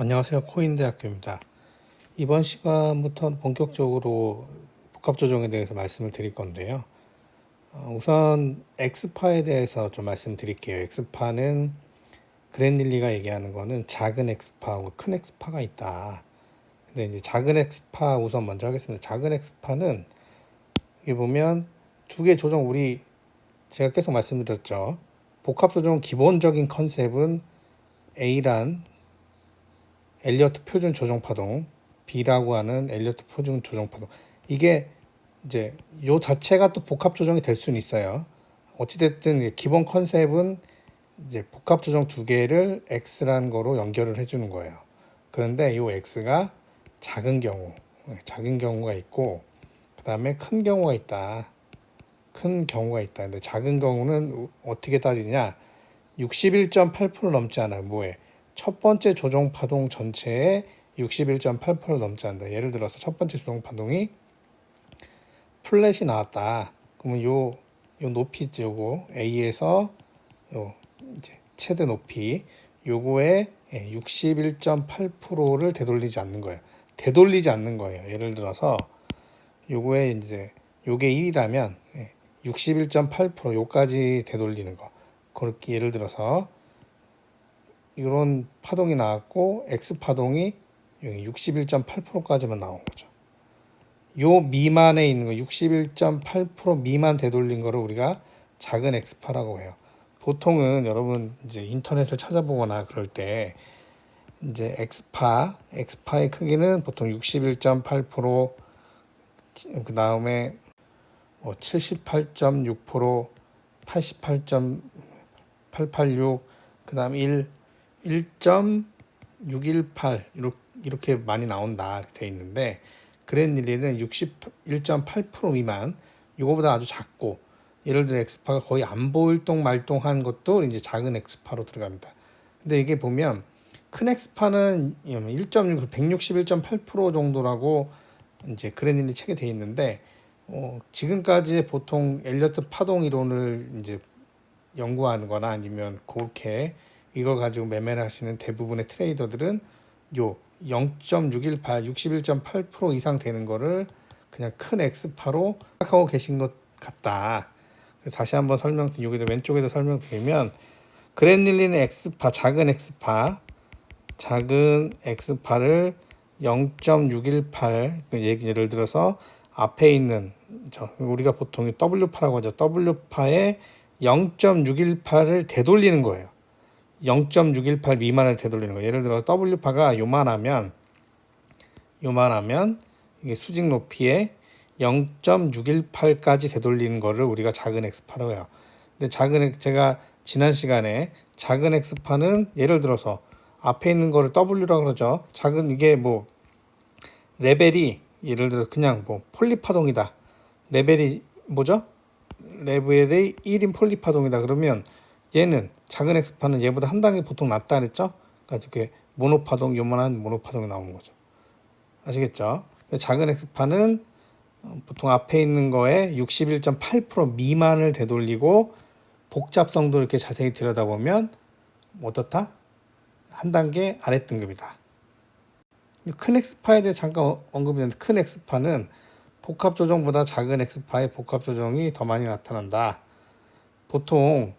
안녕하세요. 코인대학교입니다. 이번 시간부터 본격적으로 복합 조정에 대해서 말씀을 드릴 건데요. 우선 엑스파에 대해서 좀 말씀드릴게요. 엑스파는 그랜릴리가 얘기하는 거는 작은 엑스파하고 큰 엑스파가 있다. 근데 이제 작은 엑스파 우선 먼저 하겠습니다. 작은 엑스파는 여기 보면 두 개 조정 제가 계속 말씀드렸죠. 복합 조정 기본적인 컨셉은 A란 엘리어트 표준 조정 파동, B라고 하는 엘리어트 표준 조정 파동. 이게 이제 요 자체가 또 복합 조정이 될 수는 있어요. 어찌됐든 기본 컨셉은 이제 복합 조정 두 개를 X라는 거로 연결을 해주는 거예요. 그런데 요 X가 작은 경우가 있고, 그 다음에 큰 경우가 있다. 근데 작은 경우는 어떻게 따지냐? 61.8% 넘지 않아요. 뭐에? 첫 번째 조정 파동 전체의 61.8% 넘지 않는다. 예를 들어서 첫 번째 조정 파동이 플랫이 나왔다. 그러면 요 높이 있죠. 요거 A에서 요 이제 최대 높이 요거에 61.8%를 되돌리지 않는 거예요. 예를 들어서 요거에 이제 요게 1이라면 61.8% 요까지 되돌리는 거. 그렇게 예를 들어서 이런 파동이 나왔고 X 파동이 61.8%까지만 나온 거죠. 요 미만에 있는 거 61.8% 미만 되돌린 거를 우리가 작은 X파라고 해요. 보통은 여러분 이제 인터넷을 찾아보거나 그럴 때 이제 X파의 크기는 보통 61.8%, 그 다음에 78.6%, 88.886, 그 다음 1.618 이렇게 많이 나온다 이렇게 돼 있는데, 그랜릴리는 61.8% 미만, 이거보다 아주 작고, 예를 들어 엑스파가 거의 안 보일 동 말동한 것도 이제 작은 엑스파로 들어갑니다. 근데 이게 보면 큰 엑스파는 1.6, 161.8% 정도라고 이제 그랜릴리 책에 돼 있는데, 지금까지 보통 엘리어트 파동 이론을 이제 연구하거나 아니면 그렇게 이걸 가지고 매매를 하시는 대부분의 트레이더들은 요 0.618, 61.8% 이상 되는 거를 그냥 큰 X파로 생각하고 계신 것 같다. 다시 한번 여기도 왼쪽에서 설명드리면, 그랜릴리는 작은 X파를 0.618, 예를 들어서 앞에 있는 우리가 보통 W파라고 하죠. W파에 0.618을 되돌리는 거예요. 0.618 미만을 되돌리는 거예요. 예를 들어 W파가 요만하면 이게 수직 높이에 0.618까지 되돌리는 거를 우리가 작은 X파라고 해요. 근데 제가 지난 시간에 작은 X파는 예를 들어서 앞에 있는 거를 W라고 그러죠. 이게 레벨이 예를 들어 그냥 폴리파동이다. 레벨이 뭐죠? 레벨이 1인 폴리파동이다. 그러면 얘는 작은 X파는 얘보다 한 단계 보통 낮다 그랬죠? 그러니까 그게 모노파동, 요만한 모노파동이 나오는 거죠. 아시겠죠? 작은 X파는 보통 앞에 있는 거에 61.8% 미만을 되돌리고, 복잡성도 이렇게 자세히 들여다보면 어떻다? 한 단계 아래 등급이다. 큰 X파에 대해 잠깐 언급했는데, 큰 X파는 복합 조정보다 작은 X파의 복합 조정이 더 많이 나타난다. 보통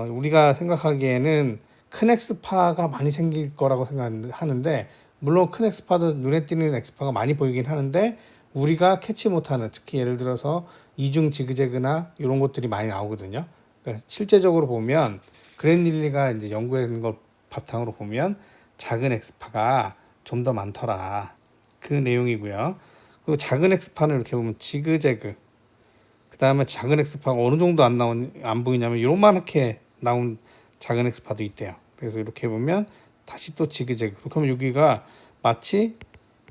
우리가 생각하기에는 큰 X파가 많이 생길 거라고 생각하는데, 물론 큰 X파도 눈에 띄는 X파가 많이 보이긴 하는데 우리가 캐치 못하는, 특히 예를 들어서 이중 지그재그나 이런 것들이 많이 나오거든요. 그러니까 실제적으로 보면 그랜릴리가 이제 연구한 걸 바탕으로 보면 작은 X파가 좀 더 많더라. 그 내용이고요. 그리고 작은 X파는 이렇게 보면 지그재그, 그 다음에 작은 X파가 어느 정도 안 보이냐면 요만하게 나온 작은 X파도 있대요. 그래서 이렇게 보면 다시 또 지그재그. 그렇게 하면 여기가 마치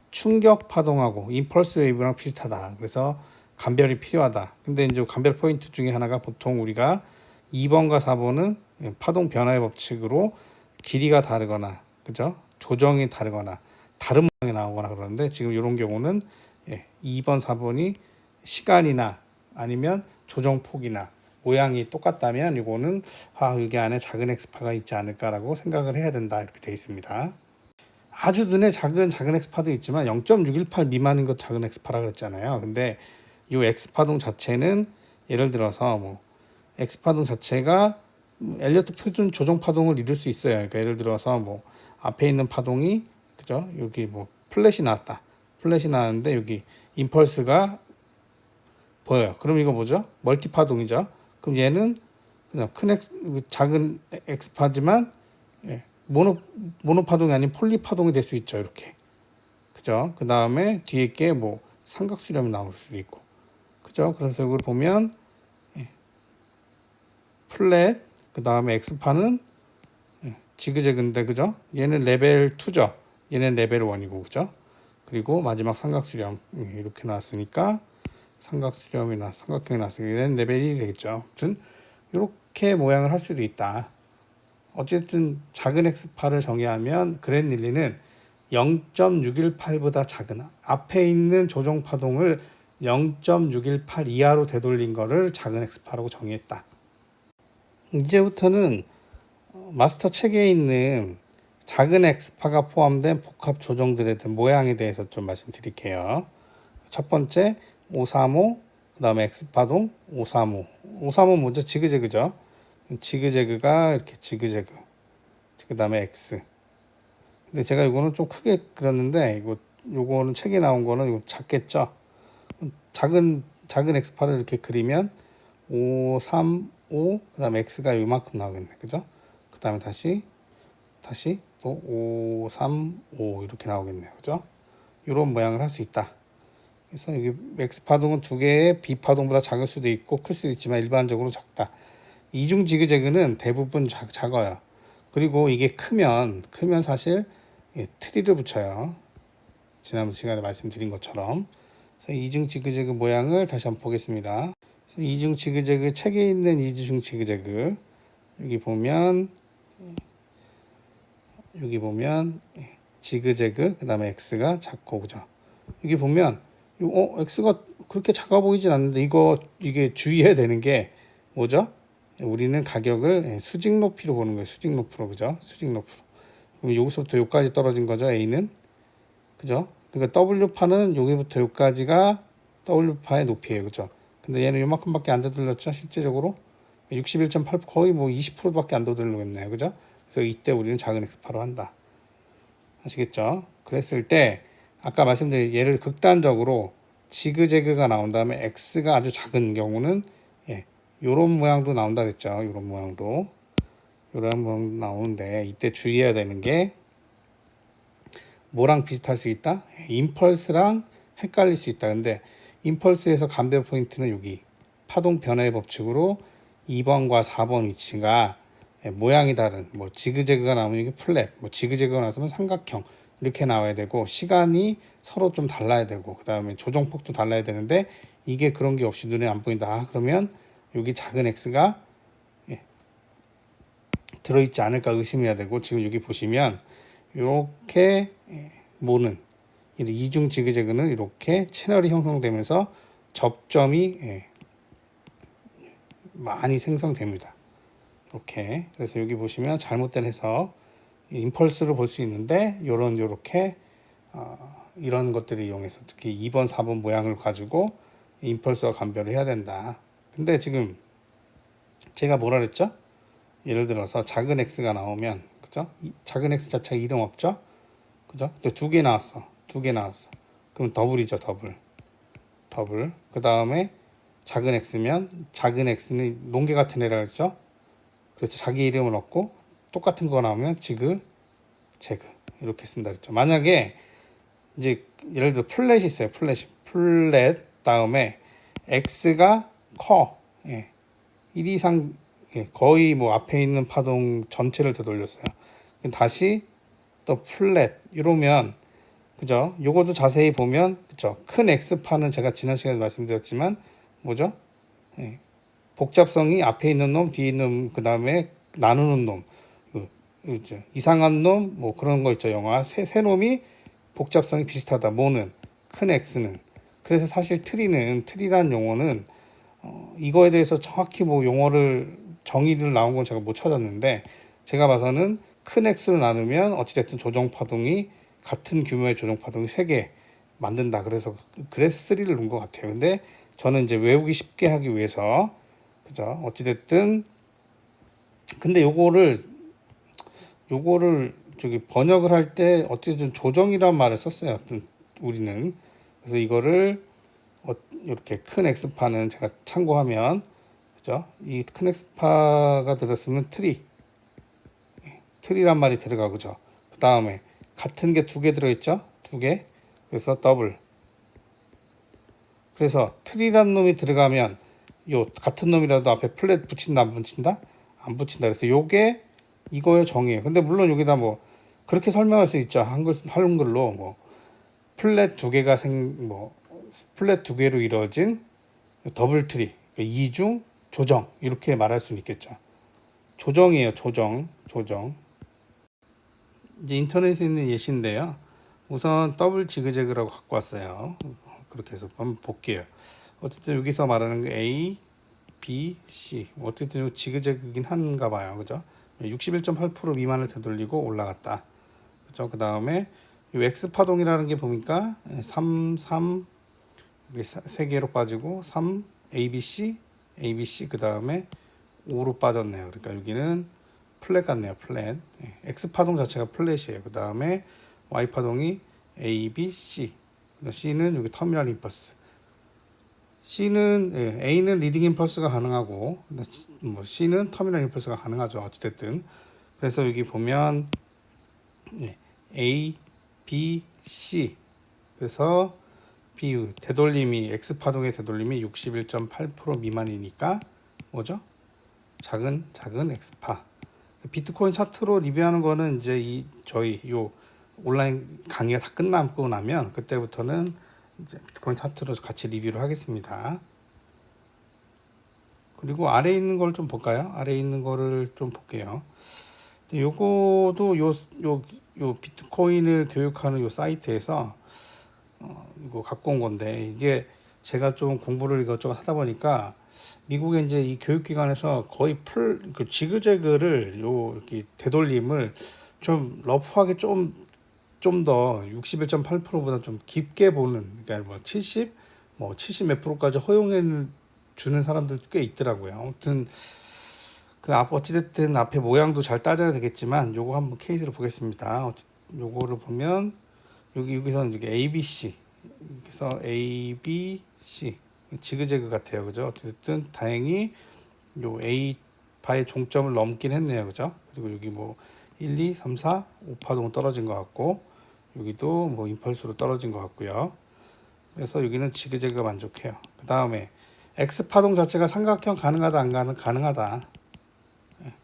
충격 파동하고 임펄스 웨이브랑 비슷하다. 그래서 감별이 필요하다. 근데 이제 감별 포인트 중에 하나가 보통 우리가 2번과 4번은 파동 변화의 법칙으로 길이가 다르거나, 그죠? 조정이 다르거나 다른 모양이 나오거나 그러는데, 지금 이런 경우는 2번, 4번이 시간이나 아니면 조정폭이나 모양이 똑같다면 이거는 여기 안에 작은 X파가 있지 않을까라고 생각을 해야 된다, 이렇게 되어 있습니다. 아주 눈에 작은 엑스파도 있지만 0.618 미만인 것 작은 엑스파라 그랬잖아요. 근데 이 엑스파동 자체는 예를 들어서 뭐 엑스파동 자체가 엘리어트 표준 조정 파동을 이룰 수 있어요. 그러니까 예를 들어서 뭐 앞에 있는 파동이 그죠? 여기 뭐 플랫이 나왔다. 플랫이 나왔는데 여기 임펄스가 보여요. 그럼 이거 뭐죠? 멀티 파동이죠. 그럼 얘는 그냥 작은 엑스파지만 예, 모노 파동이 아닌 폴리 파동이 될 수 있죠. 이렇게. 그죠? 그 다음에 뒤에 게 뭐 삼각 수렴이 나올 수도 있고. 그죠? 그래서 이걸 보면 플랫, 그 다음에 엑스파는 지그재그인데, 그죠? 얘는 레벨 2죠. 얘는 레벨 1이고, 그죠? 그리고 마지막 삼각 수렴 이렇게 나왔으니까 삼각형이 나왔으니까 얘는 레벨 1이 되겠죠. 아무튼 이렇게 모양을 할 수도 있다. 어쨌든 작은 엑스파를 정의하면 그랜릴리는 0.618보다 작은 앞에 있는 조정 파동을 0.618 이하로 되돌린 거를 작은 엑스파라고 정의했다. 이제부터는 마스터 책에 있는 작은 엑스파가 포함된 복합 조정들에 대한 모양에 대해서 좀 말씀드릴게요. 첫 번째 535, 그 다음에 엑스파동 535. 535 뭐죠? 지그재그죠. 지그재그가 이렇게 지그재그. 그 다음에 X. 근데 제가 이거는 좀 크게 그렸는데 요거는 책에 나온 거는 이거 작겠죠. 작은 엑스파를 이렇게 그리면 5, 3, 5, 그 다음에 X가 이만큼 나오겠네. 그죠? 그 다음에 다시 또 5, 3, 5 이렇게 나오겠네요. 그죠? 이런 모양을 할 수 있다. 그래서 여기 X파동은 두 개의 B파동보다 작을 수도 있고 클 수도 있지만 일반적으로 작다. 이중 지그재그는 대부분 작아요. 그리고 이게 크면 사실 트리를 붙여요. 지난 시간에 말씀드린 것처럼. 그래서 이중 지그재그 모양을 다시 한번 보겠습니다. 이중 지그재그 책에 있는 이중 지그재그 여기 보면 지그재그 그 다음에 X가 작고 그죠. 여기 보면 X가 그렇게 작아 보이진 않는데 이게 주의해야 되는 게 뭐죠? 우리는 가격을 수직 높이로 보는 거예요. 수직 높이로 그죠? 수직 높이로. 그럼 여기서부터 여기까지 떨어진 거죠. A는 그죠? 그러니까 W파는 여기부터 여기까지가 W파의 높이예요. 그죠? 근데 얘는 요만큼밖에 안 되돌렸죠. 실제적으로 61.8 거의 뭐 20%밖에 안 되돌리겠네요. 그죠? 그래서 이때 우리는 작은 엑스파로 한다. 아시겠죠? 그랬을 때 아까 말씀드린 얘를 극단적으로 지그재그가 나온 다음에 X가 아주 작은 경우는 요런 모양도 나온다 그랬죠. 요런 모양도 나오는데 이때 주의해야 되는 게 뭐랑 비슷할 수 있다? 임펄스랑 헷갈릴 수 있다. 근데 임펄스에서 감별 포인트는 여기 파동 변화의 법칙으로 2번과 4번 위치가 모양이 다른 뭐 지그재그가 나오면 이게 플랫, 뭐 지그재그가 나오면 삼각형 이렇게 나와야 되고 시간이 서로 좀 달라야 되고 그 다음에 조정폭도 달라야 되는데 이게 그런 게 없이 눈에 안 보인다. 그러면 여기 작은 X가 들어있지 않을까 의심해야 되고 지금 여기 보시면 이렇게 모는 이중 지그재그는 이렇게 채널이 형성되면서 접점이 많이 생성됩니다. 이렇게 그래서 여기 보시면 잘못된 해석 임펄스로 볼 수 있는데 요렇게 이런 것들을 이용해서 특히 2번 4번 모양을 가지고 임펄스와 감별을 해야 된다. 근데 지금 제가 뭐라 그랬죠? 예를 들어서 작은 X가 나오면 그죠? 작은 X 자체가 이름 없죠? 그죠? 두 개 나왔어. 그럼 더블이죠, 더블. 그 다음에 작은 X면 작은 X는 농개 같은 애라 그랬죠? 그래서 자기 이름을 얻고 똑같은 거 나오면 지그, 재그 이렇게 쓴다 그랬죠. 만약에 이제 예를 들어 플랫이 있어요. 플랫 다음에 X가 커. 1 이상 거의 뭐 앞에 있는 파동 전체를 되돌렸어요. 다시 또 플랫 이러면 그죠? 요것도 자세히 보면 그죠? 큰 X파는 제가 지난 시간에 말씀드렸지만 뭐죠? 복잡성이 앞에 있는 놈, 뒤에 있는 그 다음에 나누는 놈, 그죠? 이상한 놈, 뭐 그런 거 있죠. 영화 세 놈이 복잡성이 비슷하다. 뭐는 큰 X는 그래서 사실 트리란 용어는 이거에 대해서 정확히 뭐 용어를 정의를 나온 건 제가 못 찾았는데 제가 봐서는 큰 x로 나누면 어찌됐든 조정파동이 같은 규모의 조정파동이 3개 만든다. 그래서 3를 놓은 것 같아요. 근데 저는 이제 외우기 쉽게 하기 위해서 그죠? 어찌됐든 근데 요거를 저기 번역을 할 때 어쨌든 조정이란 말을 썼어요. 우리는 그래서 이거를 이렇게 큰 x파는 제가 참고하면 그죠? 이 큰 x파가 들었으면 트리란 말이 들어가고 그죠? 그 다음에 같은 게 2개 들어있죠? 2개. 그래서 더블. 그래서 트리란 놈이 들어가면 요 같은 놈이라도 앞에 플랫 붙인다 안 붙인다? 안 붙인다. 그래서 요게 이거의 정의예요. 근데 물론 여기다 뭐 그렇게 설명할 수 있죠. 한글로 뭐 플랫 2개가 플랫 2개로 이루어진 더블 트리. 그러니까 이중 조정 이렇게 말할 수는 있겠죠. 조정이에요. 조정. 이제 인터넷에 있는 예시인데요. 우선 더블 지그재그라고 갖고 왔어요. 그렇게 해서 한번 볼게요. 어쨌든 여기서 말하는 게 A, B, C. 어쨌든 지그재그긴 한가 봐요. 그죠? 61.8% 미만을 되돌리고 올라갔다. 그죠? 그 다음에 X 파동이라는 게 보니까 3, 3개로 빠지고 3, ABC, 그 다음에 5로 빠졌네요. 그러니까 여기는 플랫 같네요. 플랫. X 파동 자체가 플랫이에요. 그 다음에 Y 파동이 A, B, C. C는 여기 터미널 임펄스. A는 리딩 임펄스가 가능하고 C는 터미널 임펄스가 가능하죠. 어찌됐든. 그래서 여기 보면 A, B, C. 그래서 되돌림이 X 파동의 되돌림이 61.8% 미만이니까 뭐죠? 작은 X파. 비트코인 차트로 리뷰하는 거는 이제 저희 온라인 강의가 다 끝나고 나면 그때부터는 이제 비트코인 차트로 같이 리뷰를 하겠습니다. 그리고 아래에 있는 걸 좀 볼까요? 아래에 있는 거를 좀 볼게요. 요거도 요 비트코인을 교육하는 요 사이트에서 이거 갖고 온 건데 이게 제가 좀 공부를 이것저것 하다 보니까 미국에 이제 이 교육기관에서 거의 그 지그재그를 이렇게 되돌림을 좀 러프하게 좀 더 61.8%보다 좀 깊게 보는 그러니까 뭐 70 몇 프로까지 허용해 주는 사람들 꽤 있더라고요. 아무튼 어찌됐든 앞에 모양도 잘 따져야 되겠지만 요거 한번 케이스를 보겠습니다. 요거를 보면 여기서는 이게 ABC 그래서 A, B, C 지그재그 같아요. 그죠? 어쨌든 다행히 요 A 파의 종점을 넘긴 했네요. 그죠? 그리고 여기 뭐 1, 2, 3, 4, 5파동 떨어진 것 같고 여기도 뭐 임펄스로 떨어진 것 같고요. 그래서 여기는 지그재그가 만족해요. 그 다음에 X 파동 자체가 삼각형 가능하다 안 가능하다.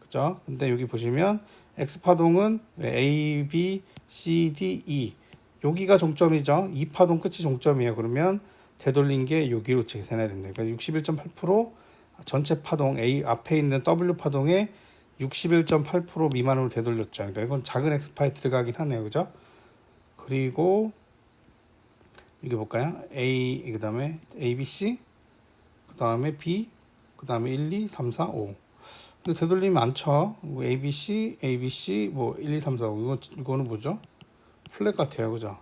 그죠? 근데 여기 보시면 X 파동은 A, B, C, D, E 여기가 종점이죠. 이 파동 끝이 종점이에요. 그러면 되돌린 게 여기로 계산해야 됩니다. 그러니까 61.8% 전체 파동 A 앞에 있는 W 파동의 61.8% 미만으로 되돌렸죠. 그러니까 이건 작은 X파에 들어가긴 하네요. 그죠? 그리고 이게 볼까요? A 그다음에 ABC 그다음에 B 그다음에 1, 2, 3, 4, 5. 근데 되돌림이 많죠. 뭐 ABC 뭐 1, 2, 3, 4, 5 이거는 뭐죠? 플랫 같아요. 그죠?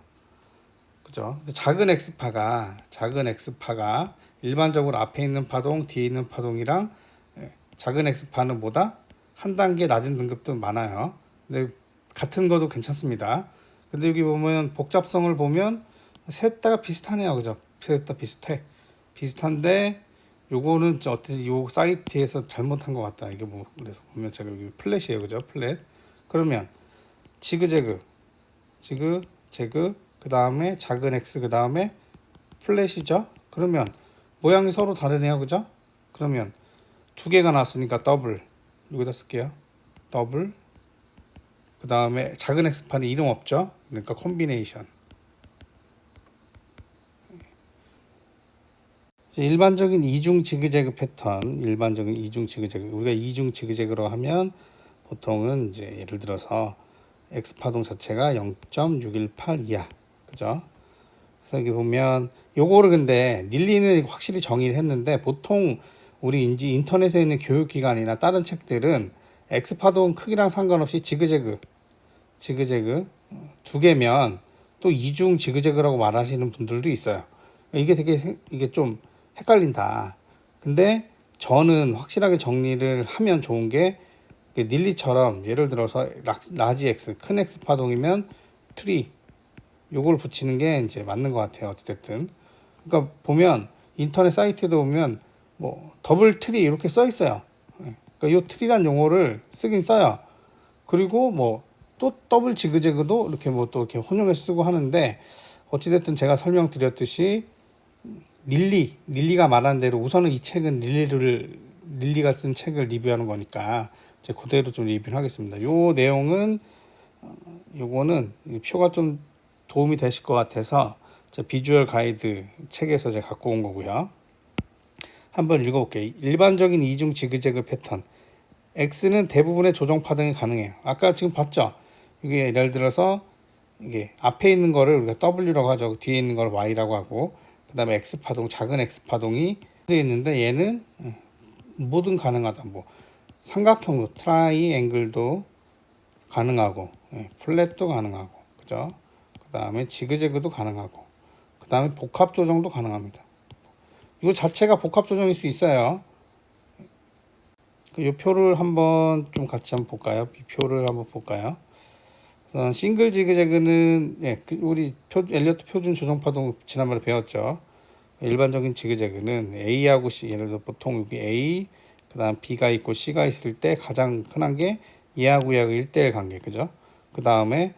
작은 X파가 일반적으로 앞에 있는 파동, 뒤에 있는 파동이랑 작은 X파는 보다 한 단계 낮은 등급도 많아요. 근데 같은 거도 괜찮습니다. 근데 여기 보면 복잡성을 보면 셋 다 비슷하네요. 그죠? 셋 다 비슷한데 요거는 어떻게 요 사이트에서 잘못한 것 같다. 이게 뭐 그래서 보면 제가 여기 플랫이에요. 그죠? 플랫. 그러면 지그재그 그 다음에 작은 X 그 다음에 플랫이죠. 그러면 모양이 서로 다르네요. 그죠? 그러면 2개가 나왔으니까 더블 여기다 쓸게요. 더블 그 다음에 작은 X판에 이름 없죠. 그러니까 콤비네이션. 일반적인 이중 지그재그 패턴, 우리가 이중 지그재그로 하면 보통은 이제 예를 들어서 X 파동 자체가 0.618 이하, 그죠? 그래서 여기 보면 요거를 근데 닐리는 확실히 정의를 했는데 보통 우리 인터넷에 있는 교육기관이나 다른 책들은 X 파동 크기랑 상관없이 지그재그 두 개면 또 이중 지그재그라고 말하시는 분들도 있어요. 이게 되게 이게 좀 헷갈린다. 근데 저는 확실하게 정리를 하면 좋은 게 닐리처럼 예를 들어서 라지 X 큰 X 파동이면 트리 요걸 붙이는 게 이제 맞는 것 같아요. 어찌됐든. 그러니까 보면 인터넷 사이트에도 보면 뭐 더블 트리 이렇게 써 있어요. 그러니까 요 트리란 용어를 쓰긴 써요. 그리고 뭐 또 더블 지그재그도 이렇게 뭐 또 이렇게 혼용해서 쓰고 하는데 어찌됐든 제가 설명드렸듯이 닐리가 말한 대로 우선은 이 책은 닐리가 쓴 책을 리뷰하는 거니까 제가 그대로 좀 리뷰를 하겠습니다. 요 내용은 요거는 표가 좀 도움이 되실 것 같아서 제 비주얼 가이드 책에서 제가 갖고 온 거고요. 한번 읽어볼게요. 일반적인 이중 지그재그 패턴. X는 대부분의 조정 파동이 가능해요. 아까 지금 봤죠? 이게 예를 들어서 이게 앞에 있는 거를 우리가 W라고 하죠. 뒤에 있는 걸 Y라고 하고, 그 다음에 X 파동, 작은 X 파동이 있는데 얘는 뭐든 가능하다. 뭐 삼각형도 트라이앵글도 가능하고, 플랫도 가능하고, 그죠? 그 다음에 지그재그도 가능하고, 그 다음에 복합 조정도 가능합니다. 이거 자체가 복합 조정일 수 있어요. 이 표를 한번 좀 같이 한번 볼까요? 이 표를 한번 볼까요? 싱글 지그재그는 우리 엘리어트 표준 조정 파동 지난번에 배웠죠. 일반적인 지그재그는 A하고 C, 예를 들어 보통 여기 A, 그다음 B가 있고 C가 있을 때 가장 흔한 게 얘하고 1대1 관계, 그죠? 그 다음에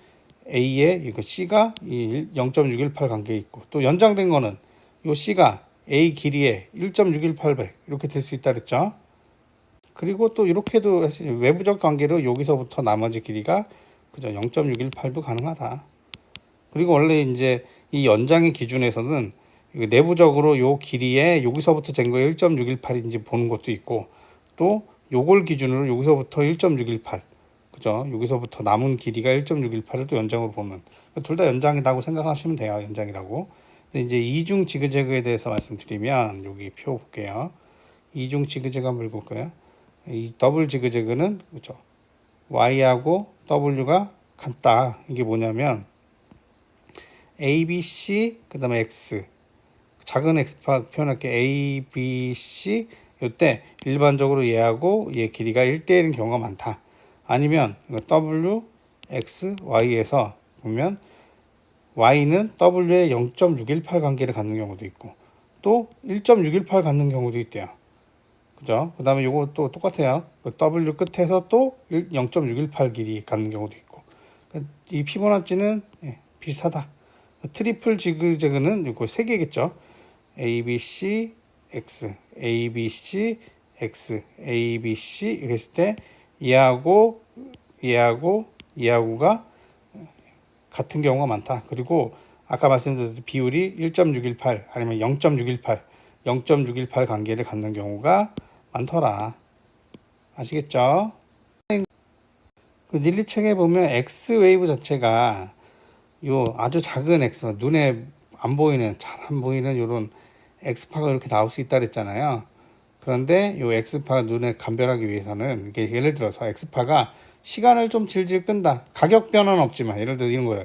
A에 이거 C가 0.618 관계 있고, 또 연장된 거는 요 C가 A 길이에 1.618배 이렇게 될 수 있다 그랬죠. 그리고 또 이렇게도 외부적 관계로 여기서부터 나머지 길이가 그죠 0.618도 가능하다. 그리고 원래 이제 이 연장의 기준에서는 내부적으로 요 길이에 여기서부터 잰 거에 1.618인지 보는 것도 있고, 또 요걸 기준으로 여기서부터 1.618 그죠? 여기서부터 남은 길이가 1.618을 또 연장으로 보면 둘 다 연장이라고 생각하시면 돼요. 연장이라고. 근데 이제 이중 지그재그에 대해서 말씀드리면 여기 표 볼게요. 이중 지그재그 한번 볼까요? 이 더블 지그재그는 그죠? Y하고 W가 같다. 이게 뭐냐면 A, B, C 그 다음에 X 작은 X파 표현할게. A, B, C 이때 일반적으로 얘하고 얘 길이가 1대1인 경우가 많다. 아니면 W, X, Y에서 보면 Y는 W에 0.618 관계를 갖는 경우도 있고 또 1.618 갖는 경우도 있대요. 그죠? 그 다음에 요거 또 똑같아요. W 끝에서 또 0.618 길이 갖는 경우도 있고. 이 피보나치는 비슷하다. 트리플 지그재그는 요거 3개겠죠. A, B, C, X, A, B, C, X, A, B, C 이렇게 했을 때 얘하고가 같은 경우가 많다. 그리고 아까 말씀드렸던 비율이 1.618 아니면 0.618 관계를 갖는 경우가 많더라. 아시겠죠? 그 닐리 책에 보면 X 웨이브 자체가 요 아주 작은 X, 눈에 안 보이는, 잘 안 보이는 요런 X파가 이렇게 나올 수 있다 그랬잖아요. 그런데 요 X파가 눈에 감별하기 위해서는 이게 예를 들어서 X파가 시간을 좀 질질 끈다. 가격 변화는 없지만 예를 들어 이런 거예요.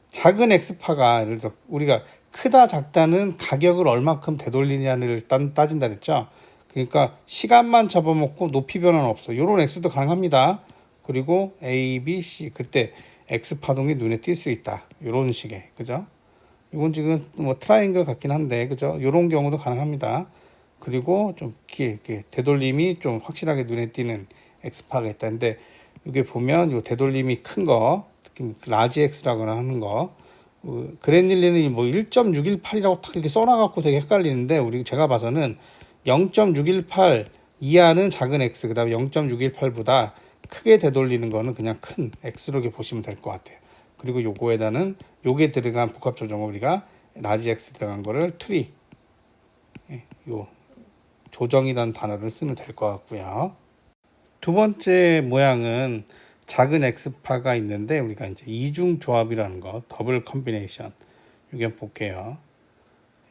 작은 X파가 예를 들어 우리가 크다 작다는 가격을 얼마큼 되돌리냐를 따진다 그랬죠. 그러니까 시간만 잡아먹고 높이 변화는 없어. 요런 X도 가능합니다. 그리고 A, B, C 그때 X 파동이 눈에 띌 수 있다. 요런 식의 그죠? 이건 지금 뭐 트라이앵글 같긴 한데 그죠? 요런 경우도 가능합니다. 그리고 좀 이렇게 되돌림이 좀 확실하게 눈에 띄는 X파가 있다. 근데 이게 보면 요 되돌림이 큰 거, 특히 라지 X라거나 하는 거, 그랜닐리는 뭐 1.618이라고 딱 이렇게 써놔갖고 되게 헷갈리는데 제가 봐서는 0.618 이하는 작은 X, 그다음에 0.618보다 크게 되돌리는 거는 그냥 큰 X로 보시면 될 것 같아요. 그리고 요거에다는 요게 들어간 복합 조정을 우리가 라지 X 들어간 거를 트리, 요 조정이라는 단어를 쓰면 될 것 같고요. 두 번째 모양은 작은 X파가 있는데 우리가 이제 이중 조합이라는 거, 더블 컴비네이션. 여기 한번 볼게요.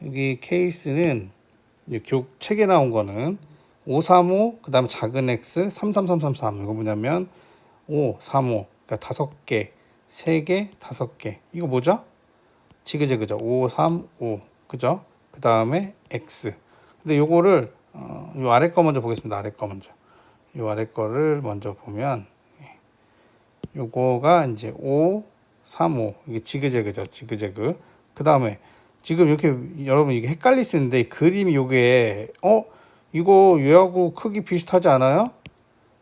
여기 케이스는 책에 나온 거는 535 그다음에 작은 x 33333 이거 뭐냐면 5 3 5 그러니까 5개 3개 5개 이거 뭐죠? 지그재그죠. 5 3 5 그죠? 그다음에 x 근데 요거를 요 아래 거 먼저 보겠습니다. 아래 거 먼저 요 아래 거를 먼저 보면 요거가 이제 5 3 5 이게 지그재그죠. 지그재그 그다음에 지금 이렇게 여러분 이게 헷갈릴 수 있는데 그림이 요게 이거 얘하고 크기 비슷하지 않아요?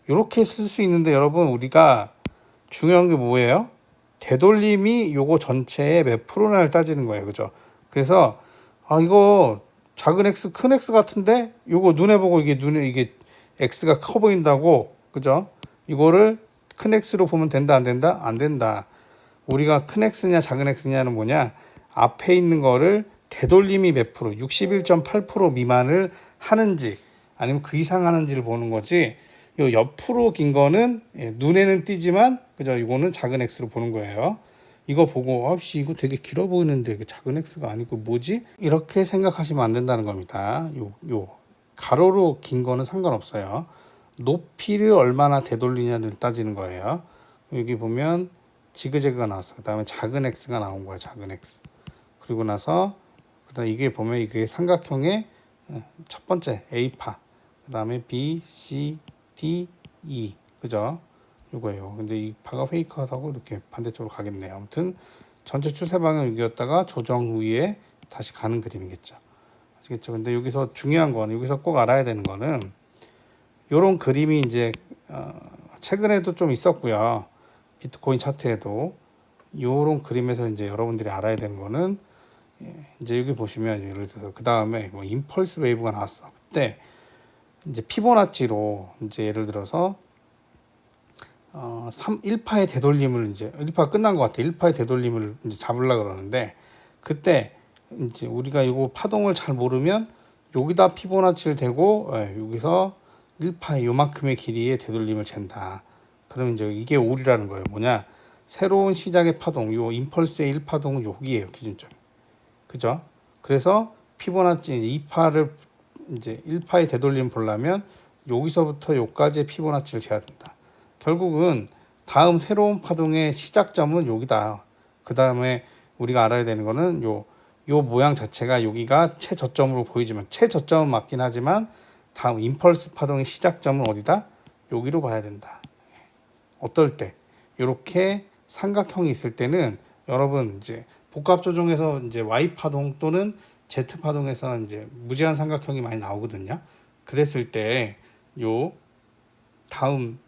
이렇게 쓸 수 있는데 여러분 우리가 중요한 게 뭐예요? 되돌림이 요거 전체의 몇 프로나를 따지는 거예요. 그죠? 그래서 이거 작은 x 큰 x 같은데 요거 눈에 보고 이게 x가 커 보인다고 그죠? 이거를 큰 x로 보면 된다 안 된다? 안 된다. 우리가 큰 x냐 작은 x냐는 뭐냐? 앞에 있는 거를 되돌림이 몇 프로 61.8% 미만을 하는지 아니면 그 이상 하는지를 보는 거지. 요 옆으로 긴 거는 눈에는 띄지만 그죠? 이거는 작은 x로 보는 거예요. 이거 보고 아씨 이거 되게 길어 보이는데 이게 작은 x가 아니고 뭐지? 이렇게 생각하시면 안 된다는 겁니다. 요 가로로 긴 거는 상관없어요. 높이를 얼마나 되돌리냐를 따지는 거예요. 여기 보면 지그재그가 나왔어. 그다음에 작은 x가 나온 거야. 작은 x. 그리고 나서 그다음 이게 보면 이게 삼각형의 첫 번째 A파. 그다음에 B, C, D, E. 그죠? 요거예요. 근데 이 파가 페이크하다고 이렇게 반대쪽으로 가겠네요. 아무튼 전체 추세 방향 여기였다가 조정 후에 다시 가는 그림이겠죠. 아시겠죠? 근데 여기서 중요한 건 여기서 꼭 알아야 되는 거는 요런 그림이 이제 최근에도 좀 있었고요. 비트코인 차트에도 요런 그림에서 이제 여러분들이 알아야 되는 거는 이제 여기 보시면 예를 들어서 그 다음에 뭐 임펄스 웨이브가 나왔어. 그때 이제 피보나치로 이제 예를 들어서 1파의 되돌림을 이제 1파 끝난 것 같아. 1파의 되돌림을 이제 잡으려 그러는데 그때 이제 우리가 이거 파동을 잘 모르면 여기다 피보나치를 대고 여기서 1파의 요만큼의 길이의 되돌림을 잰다. 그러면 이제 이게 오류라는 거예요. 뭐냐? 새로운 시작의 파동, 요 임펄스의 1파동은 여기에요. 기준점. 그죠? 그래서 피보나치 2파를 이제 1파의 되돌림 보려면 여기서부터 여기까지의 피보나치를 재야 된다. 결국은 다음 새로운 파동의 시작점은 여기다. 그 다음에 우리가 알아야 되는 거는 요 모양 자체가 여기가 최저점으로 보이지만 최저점은 맞긴 하지만 다음 임펄스 파동의 시작점은 어디다? 여기로 봐야 된다. 어떨 때? 이렇게 삼각형이 있을 때는 여러분 이제 복합 조정에서 이제 Y 파동 또는 Z 파동에서 이제 무제한 삼각형이 많이 나오거든요. 그랬을 때 요 다음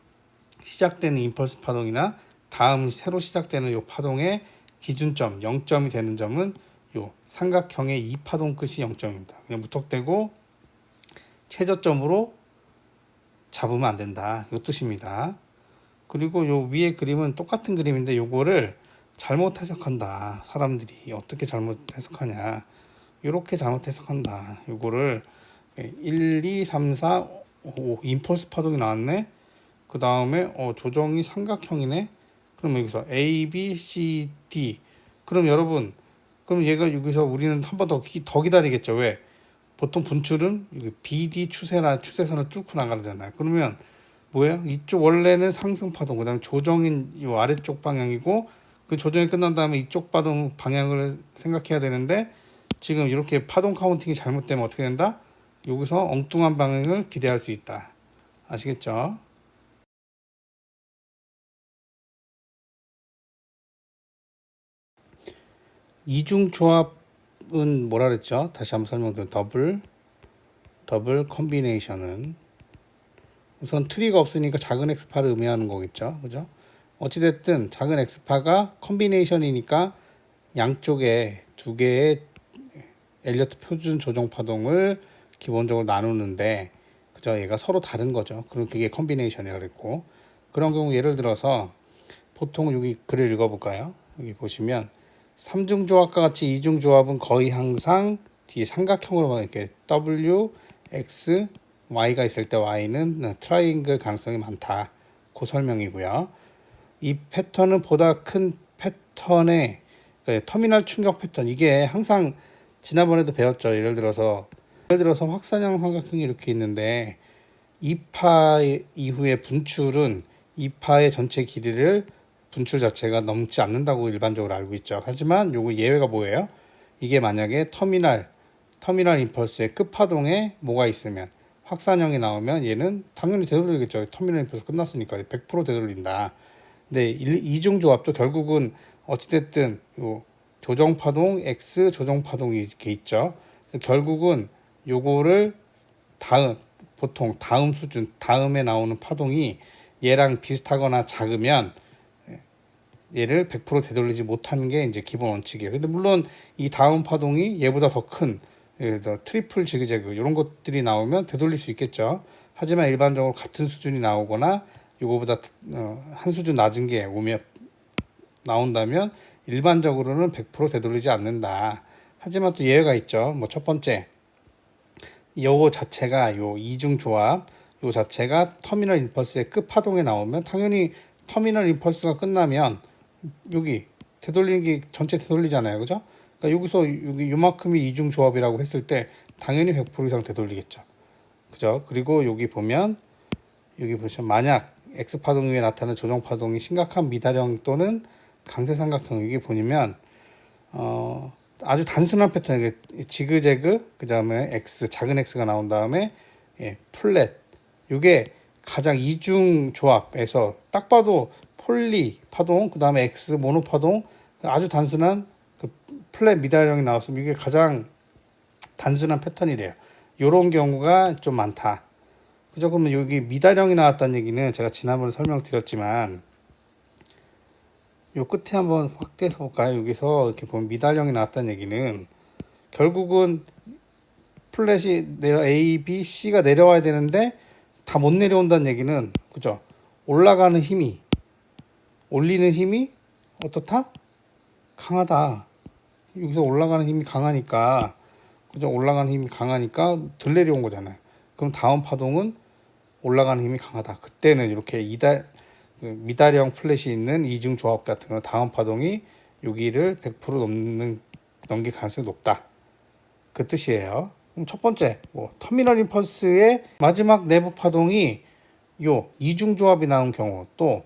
시작되는 임펄스 파동이나 다음 새로 시작되는 요 파동의 기준점 0점이 되는 점은 요 삼각형의 이 파동 끝이 0점입니다. 그냥 무턱대고 최저점으로 잡으면 안 된다. 요 뜻입니다. 그리고 요 위에 그림은 똑같은 그림인데 요거를 잘못 해석한다. 사람들이 어떻게 잘못 해석하냐. 이렇게 잘못 해석한다. 요거를 1, 2, 3, 4, 5 임펄스 파동이 나왔네. 그 다음에 조정이 삼각형이네. 그럼 여기서 A, B, C, D. 그럼 여러분, 그럼 얘가 여기서 우리는 한 번 더 기다리겠죠. 왜? 보통 분출은 BD 추세선을 뚫고 나가잖아요. 그러면 뭐예요? 이쪽 원래는 상승 파동, 그다음에 조정인 이 아래쪽 방향이고 그 조정이 끝난 다음에 이쪽 파동 방향을 생각해야 되는데 지금 이렇게 파동 카운팅이 잘못되면 어떻게 된다? 여기서 엉뚱한 방향을 기대할 수 있다. 아시겠죠? 이중 조합은 뭐라 그랬죠? 다시 한번 설명드려. 더블 컴비네이션은 우선 트리가 없으니까 작은 엑스파를 의미하는 거겠죠. 그죠? 어찌됐든 작은 엑스파가 컴비네이션이니까 양쪽에 두 개의 엘리어트 표준 조정 파동을 기본적으로 나누는데 그죠? 얘가 서로 다른 거죠. 그럼 그게 컴비네이션이라고 그랬고 그런 경우 예를 들어서 보통 여기 글을 읽어볼까요? 여기 보시면 삼중 조합과 같이 이중 조합은 거의 항상 뒤에 삼각형으로 이렇게 W, X, Y가 있을 때 Y는 트라이앵글 가능성이 많다. 그 설명이고요. 이 패턴은 보다 큰 패턴의 그러니까 터미널 충격 패턴 이게 항상 지난번에도 배웠죠. 예를 들어서 확산형 삼각형이 이렇게 있는데 2파 이후의 분출은 2파의 전체 길이를 분출 자체가 넘지 않는다고 일반적으로 알고 있죠. 하지만 요거 예외가 뭐예요? 이게 만약에 터미널 임펄스의 끝파동에 뭐가 있으면 확산형이 나오면 얘는 당연히 되돌리겠죠. 터미널 임펄스 끝났으니까 100% 되돌린다. 근데 이중 조합도 결국은 어찌됐든 요 조정파동 X 조정파동이 이렇게 있죠. 그래서 결국은 요거를 보통 다음 수준 다음에 나오는 파동이 얘랑 비슷하거나 작으면 얘를 100% 되돌리지 못하는 게 이제 기본 원칙이에요. 근데 물론 이 다음 파동이 얘보다 더 큰 트리플 지그재그 이런 것들이 나오면 되돌릴 수 있겠죠. 하지만 일반적으로 같은 수준이 나오거나 이거보다 한 수준 낮은 게 오면 나온다면 일반적으로는 100% 되돌리지 않는다. 하지만 또 예외가 있죠. 뭐 첫 번째, 요 자체가 요 이중 조합, 요 자체가 터미널 임펄스의 끝 파동에 나오면 당연히 터미널 임펄스가 끝나면 여기 되돌리는 게 전체 되돌리잖아요, 그죠? 그러니까 여기서 여기 요만큼이 이중 조합이라고 했을 때 당연히 100% 이상 되돌리겠죠, 그죠? 그리고 여기 보시면 만약 X 파동 위에 나타나는 조정 파동이 심각한 미다령 또는 강세 삼각형 여기 보면 아주 단순한 패턴 지그재그 그 다음에 X 작은 X가 나온 다음에 플랫 이게 가장 이중 조합에서 딱 봐도 폴리 파동 그 다음에 X 모노 파동 아주 단순한 그 플랫 미다령이 나왔으면 이게 가장 단순한 패턴이래요. 요런 경우가 좀 많다. 그죠? 그러면 여기 미다령이 나왔다는 얘기는 제가 지난번에 설명드렸지만 요 끝에 한번 확대해서 볼까요? 여기서 이렇게 보면 미달령이 나왔다는 얘기는 결국은 플랫이 A, B, C가 내려와야 되는데 다 못 내려온다는 얘기는 그죠? 올라가는 힘이 올리는 힘이 어떻다? 강하다. 여기서 올라가는 힘이 강하니까 그죠? 올라가는 힘이 강하니까 덜 내려온 거잖아요. 그럼 다음 파동은 올라가는 힘이 강하다. 그때는 이렇게 미다령 플랫이 있는 이중 조합 같은 거 다음 파동이 여기를 100% 넘길 가능성이 높다. 그 뜻이에요. 그럼 첫 번째, 터미널 임펄스의 마지막 내부 파동이 요 이중 조합이 나온 경우 또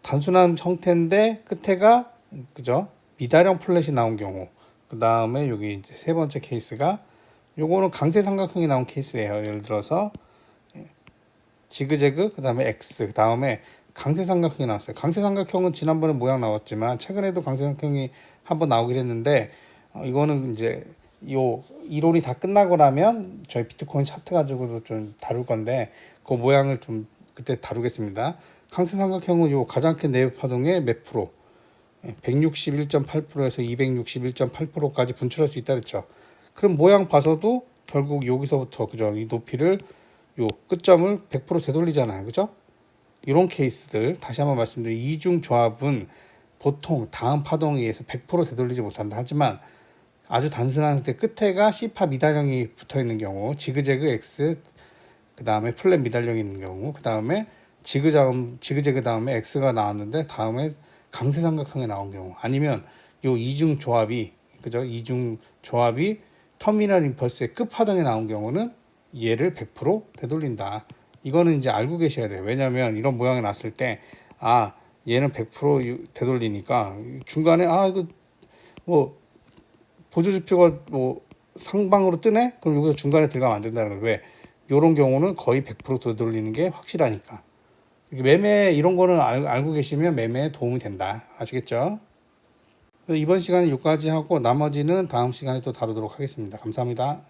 단순한 형태인데 끝에가 그죠? 미다령 플랫이 나온 경우 그 다음에 여기 이제 세 번째 케이스가 요거는 강세 삼각형이 나온 케이스예요. 예를 들어서 지그재그 그 다음에 X 그 다음에 강세 삼각형이 나왔어요. 강세 삼각형은 지난번에 모양 나왔지만 최근에도 강세 삼각형이 한번 나오긴 했는데 이거는 이제 요 이론이 다 끝나고 나면 저희 비트코인 차트 가지고도 좀 다룰 건데 그 모양을 좀 그때 다루겠습니다. 강세 삼각형은 요 가장 큰 내부 파동의 몇 프로 161.8%에서 261.8%까지 분출할 수 있다 그랬죠. 그럼 모양 봐서도 결국 여기서부터 그죠? 이 높이를 요 끝점을 100% 되돌리잖아요. 그죠? 이런 케이스들 다시 한번 말씀드리면 이중 조합은 보통 다음 파동에 의해서 100% 되돌리지 못한다. 하지만 아주 단순한 때 끝에가 C파 미달령이 붙어 있는 경우 지그재그 X 그 다음에 플랫 미달령이 있는 경우 그 다음에 지그재그 다음에 X가 나왔는데 다음에 강세 삼각형이 나온 경우 아니면 요 이중 조합이 그죠? 이중 조합이 터미널 임펄스의 끝 파동에 나온 경우는 얘를 100% 되돌린다. 이거는 이제 알고 계셔야 돼요. 왜냐하면 이런 모양이 났을 때 얘는 100% 되돌리니까 중간에 이거 뭐 보조지표가 뭐 상방으로 뜨네? 그럼 여기서 중간에 들어가면 안 된다는 거예요. 왜? 이런 경우는 거의 100% 되돌리는 게 확실하니까. 매매 이런 거는 알고 계시면 매매에 도움이 된다. 아시겠죠? 이번 시간은 여기까지 하고 나머지는 다음 시간에 또 다루도록 하겠습니다. 감사합니다.